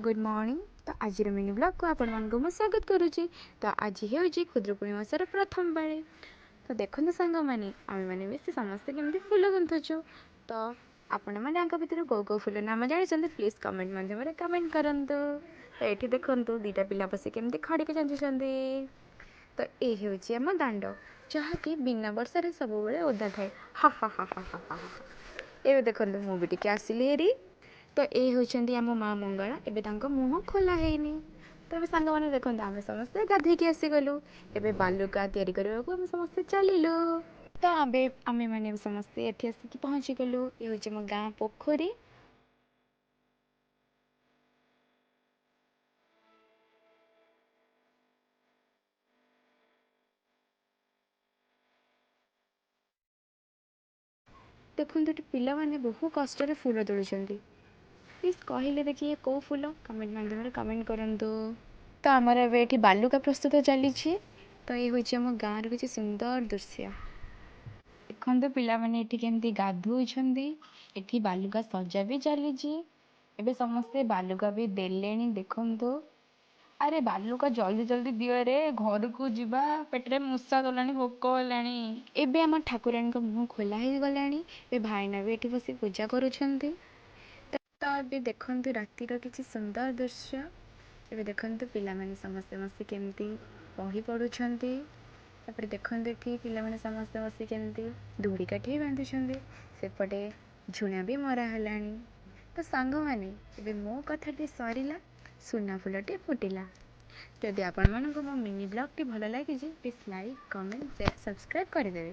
Good morning. तो आज mini blog को आपण मानक मैं स्वागत करुच्ची। तो आज हूँ खुद्रपूर्णी मासर प्रथम पाळे। तो देखो सांग मैंने आम मैंने मिसी समस्ते केमती फुल गुंथुचु। तो आपण मैंने भितर कौ कौ फुल नाम जानते प्लीज कमेंट मध्यम कमेंट करूँ। तो ये देखु दीटा पिला बस केमती खड़िक चाचुंट। तो ये हूँ आम दांड जहाँकि बिना वर्षा सब ओदा थाए। हा हा हा हा हा हा। ये देखो मुझे टी आसिली हेरी। तो ये होती आम माँ मंगला एवं मुँह खोला है। तो सांग मैंने देखते आम समस्ते गाधे आसीगलु। एवं बालुका तैयारी करने को आम समस्ते चलू। तो आम मैंने समस्ते ये आसिक पहुँची गलु। ये हूँ मो गाँ पोखरी। देखो पिला माने बहु कष्ट फूल तोड़ुंट। प्लीज कहले देखिए कौ फूल कमेंट माध्यम कमेंट करूँ। तो आमर ये बालुका प्रस्तुत चली। तो ये हूँ आम गाँव किसी सुंदर दृश्य। देखते पिला माने केमती गाधुंट। ये बालुका सजा भी चली। एबे समस्ते बालुका भी देले। देखु अरे बालुका जल्दी जल्दी दियो रे घर को जीवा पेटे मूषा गलानी भोक होलानी। एबे आम ठाकुराणी मुँह खोला हो गला। भाईना भी ये बस पूजा करुँच। तो ये देखु रातिर किसी सुंदर दृश्य। एबे देखु पिला माने समस्ते मसी केमती बही पढ़ुंट। तापर देखते ये पिला माने समस्ते बस केमती दूरी काठी बांधुंट। सेपटे झुणा भी मरा है। तो सांग मैंने मो कथाटी सरला सुना फुलटी फुटिला। जदि आपण मानक मो मिनी ब्लॉग टी भल लगी please like comment share subscribe करदे।